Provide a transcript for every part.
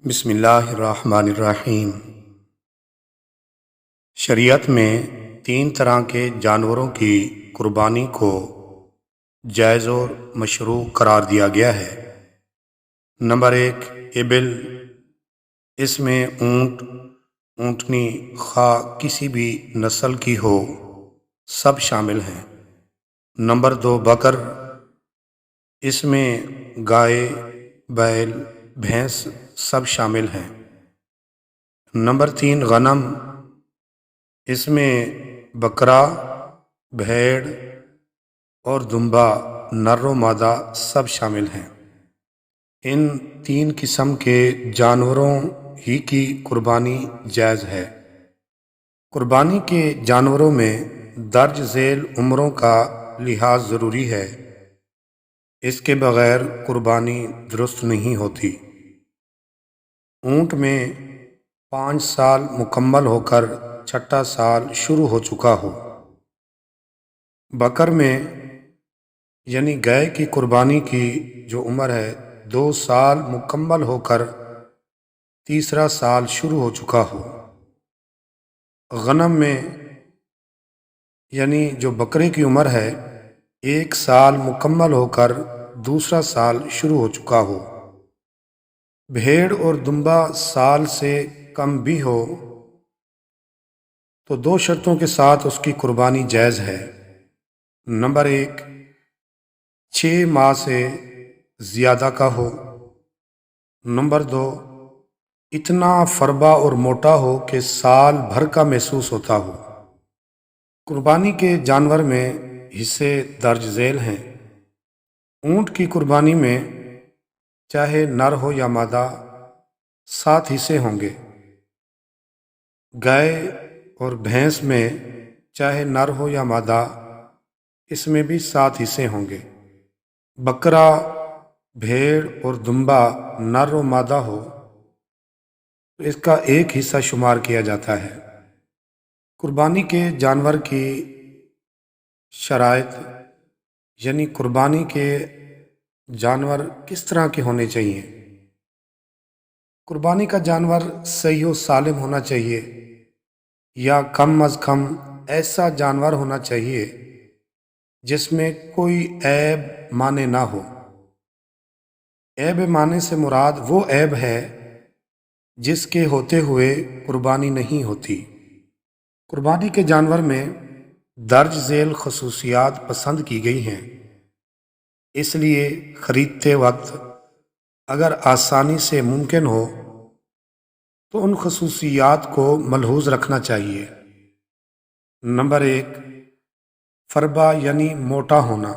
بسم اللہ الرحمن الرحیم۔ شریعت میں 3 طرح کے جانوروں کی قربانی کو جائز اور مشروع قرار دیا گیا ہے۔ نمبر 1، ابل۔ اس میں اونٹ، اونٹنی خواہ کسی بھی نسل کی ہو، سب شامل ہیں۔ نمبر 2، بکر۔ اس میں گائے، بیل، بھینس سب شامل ہیں۔ نمبر 3، غنم۔ اس میں بکرا، بھیڑ اور دمبا نر و مادہ سب شامل ہیں۔ ان 3 قسم کے جانوروں ہی کی قربانی جائز ہے۔ قربانی کے جانوروں میں درج ذیل عمروں کا لحاظ ضروری ہے، اس کے بغیر قربانی درست نہیں ہوتی۔ اونٹ میں 5 سال مکمل ہو کر 6واں سال شروع ہو چکا ہو۔ بکر میں یعنی گائے کی قربانی کی جو عمر ہے 2 سال مکمل ہو کر 3واں سال شروع ہو چکا ہو۔ غنم میں یعنی جو بکرے کی عمر ہے 1 سال مکمل ہو کر 2واں سال شروع ہو چکا ہو۔ بھیڑ اور دمبا سال سے کم بھی ہو تو 2 شرطوں کے ساتھ اس کی قربانی جائز ہے۔ نمبر 1، 6 ماہ سے زیادہ کا ہو۔ نمبر 2، اتنا فربا اور موٹا ہو کہ سال بھر کا محسوس ہوتا ہو۔ قربانی کے جانور میں حصے درج ذیل ہیں۔ اونٹ کی قربانی میں چاہے نر ہو یا مادہ 7 حصے ہوں گے۔ گائے اور بھینس میں چاہے نر ہو یا مادہ اس میں بھی 7 حصے ہوں گے۔ بکرا، بھیڑ اور دمبا نر و مادہ ہو تو اس کا 1 حصہ شمار کیا جاتا ہے۔ قربانی کے جانور کی شرائط یعنی قربانی کے جانور کس طرح کے ہونے چاہیے۔ قربانی کا جانور صحیح و سالم ہونا چاہیے یا کم از کم ایسا جانور ہونا چاہیے جس میں کوئی عیب مانے نہ ہو۔ عیب مانے سے مراد وہ عیب ہے جس کے ہوتے ہوئے قربانی نہیں ہوتی۔ قربانی کے جانور میں درج ذیل خصوصیات پسند کی گئی ہیں، اس لیے خریدتے وقت اگر آسانی سے ممکن ہو تو ان خصوصیات کو ملحوظ رکھنا چاہیے۔ نمبر 1، فربا یعنی موٹا ہونا،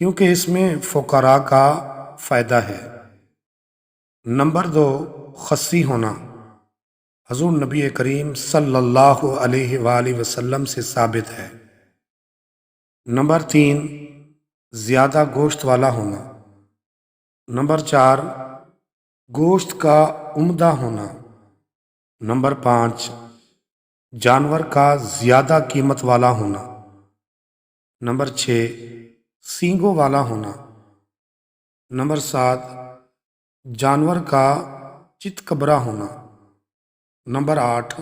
کیونکہ اس میں فقراء کا فائدہ ہے۔ نمبر 2، خصی ہونا، حضور نبی کریم صلی اللہ علیہ وآلہ وسلم سے ثابت ہے۔ نمبر 3، زیادہ گوشت والا ہونا۔ نمبر 4، گوشت کا عمدہ ہونا۔ نمبر 5، جانور کا زیادہ قیمت والا ہونا۔ نمبر 6، سینگوں والا ہونا۔ نمبر 7، جانور کا چت کبرا ہونا۔ نمبر 8،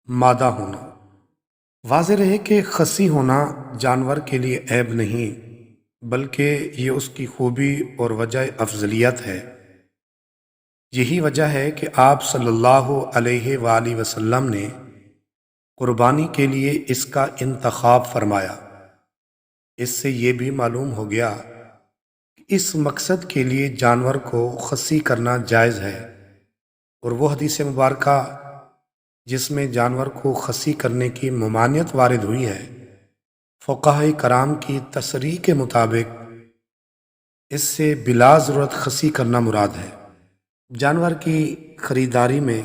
مادہ ہونا۔ واضح رہے کہ خصی ہونا جانور کے لیے عیب نہیں بلکہ یہ اس کی خوبی اور وجہ افضلیت ہے۔ یہی وجہ ہے کہ آپ صلی اللہ علیہ وآلہ وسلم نے قربانی کے لیے اس کا انتخاب فرمایا۔ اس سے یہ بھی معلوم ہو گیا کہ اس مقصد کے لیے جانور کو خصی کرنا جائز ہے، اور وہ حدیث مبارکہ جس میں جانور کو خصی کرنے کی ممانعت وارد ہوئی ہے، فقہاء کرام کی تصریح کے مطابق اس سے بلا ضرورت خصی کرنا مراد ہے۔ جانور کی خریداری میں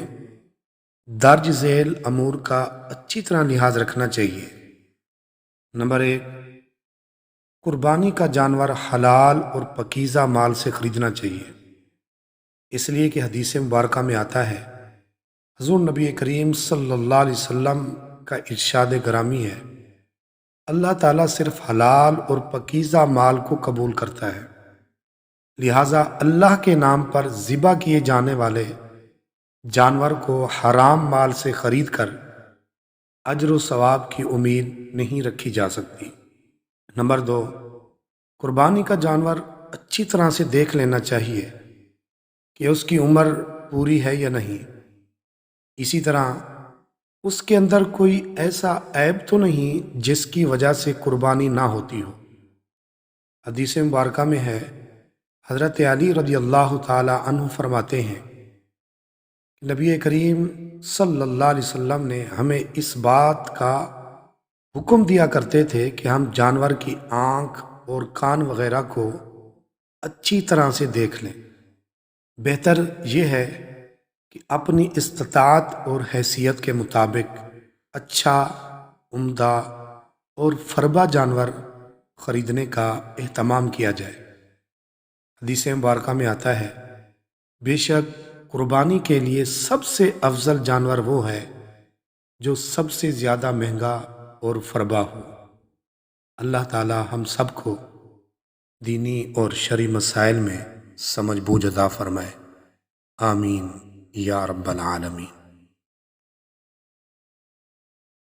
درج ذیل امور کا اچھی طرح لحاظ رکھنا چاہیے۔ نمبر 1، قربانی کا جانور حلال اور پاکیزہ مال سے خریدنا چاہیے، اس لیے کہ حدیث مبارکہ میں آتا ہے، حضور نبی کریم صلی اللہ علیہ وسلم کا ارشاد گرامی ہے، اللہ تعالیٰ صرف حلال اور پاکیزہ مال کو قبول کرتا ہے، لہٰذا اللہ کے نام پر ذبح کیے جانے والے جانور کو حرام مال سے خرید کر اجر و ثواب کی امید نہیں رکھی جا سکتی۔ نمبر 2، قربانی کا جانور اچھی طرح سے دیکھ لینا چاہیے کہ اس کی عمر پوری ہے یا نہیں۔ اسی طرح اس کے اندر کوئی ایسا عیب تو نہیں جس کی وجہ سے قربانی نہ ہوتی ہو۔ حدیث مبارکہ میں ہے، حضرت علی رضی اللہ تعالی عنہ فرماتے ہیں، نبی کریم صلی اللہ علیہ وسلم نے ہمیں اس بات کا حکم دیا کرتے تھے کہ ہم جانور کی آنکھ اور کان وغیرہ کو اچھی طرح سے دیکھ لیں۔ بہتر یہ ہے کہ اپنی استطاعت اور حیثیت کے مطابق اچھا، عمدہ اور فربا جانور خریدنے کا اہتمام کیا جائے۔ حدیث مبارکہ میں آتا ہے، بے شک قربانی کے لیے سب سے افضل جانور وہ ہے جو سب سے زیادہ مہنگا اور فربا ہو۔ اللہ تعالی ہم سب کو دینی اور شرعی مسائل میں سمجھ بوجھ عطا فرمائے، آمین یا رب العالمین۔